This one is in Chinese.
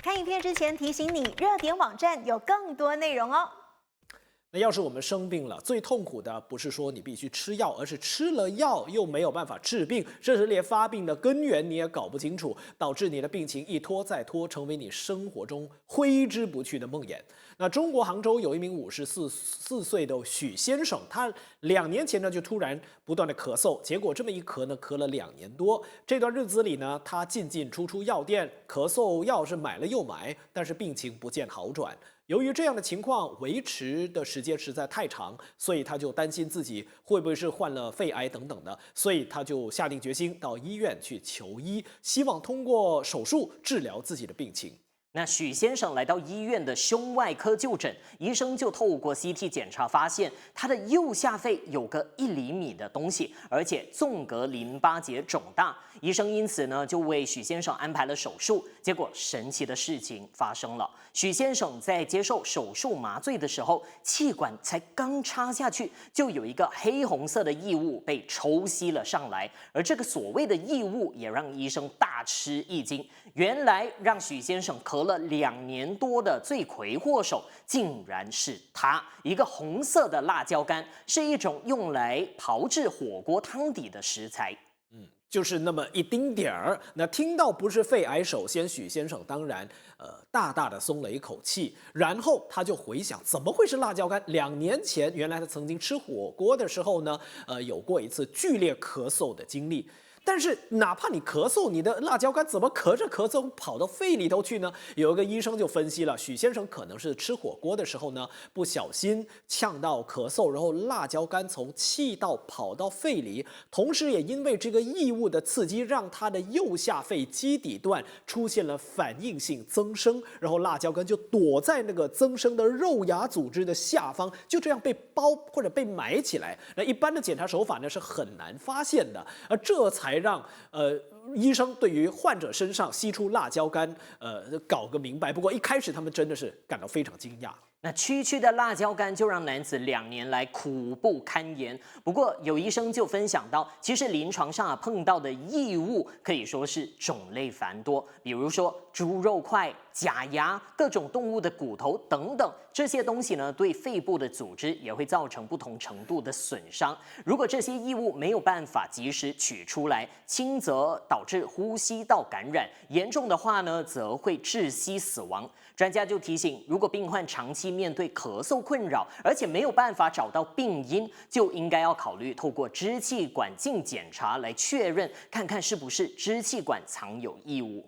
看影片之前提醒你，热点网站有更多内容哦。那要是我们生病了，最痛苦的不是说你必须吃药，而是吃了药又没有办法治病，甚至连发病的根源你也搞不清楚，导致你的病情一拖再拖，成为你生活中挥之不去的梦魇。那中国杭州有一名54岁的许先生，他2年前呢就突然不断的咳嗽，结果这么一咳呢，咳了2年多。这段日子里呢，他进出药店，咳嗽药是买了又买，但是病情不见好转。由于这样的情况维持的时间实在太长，所以他就担心自己会不会是患了肺癌等等的，所以他就下定决心到医院去求医，希望通过手术治疗自己的病情。那许先生来到医院的胸外科就诊，医生就透过 CT 检查发现他的右下肺有个1厘米的东西，而且纵隔淋巴结肿大。医生因此呢就为许先生安排了手术。结果神奇的事情发生了，许先生在接受手术麻醉的时候，气管才刚插下去，就有一个黑红色的异物被抽吸了上来，而这个所谓的异物也让医生大吃一惊。原来让许先生咳了2年多的罪魁祸首，竟然是他，一个红色的辣椒干，是一种用来炮制火锅汤底的食材。就是那么一丁点儿。那听到不是肺癌，首先许先生当然大大的松了一口气，然后他就回想怎么会是辣椒干？2年前原来他曾经吃火锅的时候呢，有过一次剧烈咳嗽的经历。但是哪怕你咳嗽，你的辣椒干怎么咳着咳嗽跑到肺里头去呢？有一个医生就分析了，许先生可能是吃火锅的时候呢，不小心呛到咳嗽，然后辣椒干从气道跑到肺里，同时也因为这个异物的刺激，让他的右下肺基底段出现了反应性增生，然后辣椒干就躲在那个增生的肉芽组织的下方，就这样被包或者被埋起来。那一般的检查手法呢是很难发现的，而这才让医生对于患者身上吸出辣椒干搞个明白。不过一开始他们真的是感到非常惊讶。那区区的辣椒干就让男子2年来苦不堪言。不过有医生就分享到，其实临床上碰到的异物可以说是种类繁多，比如说猪肉块、假牙、各种动物的骨头等等，这些东西呢对肺部的组织也会造成不同程度的损伤。如果这些异物没有办法及时取出来，轻则导致呼吸道感染，严重的话呢则会窒息死亡。专家就提醒，如果病患长期面对咳嗽困扰，而且没有办法找到病因，就应该要考虑透过支气管镜检查来确认，看看是不是支气管藏有异物。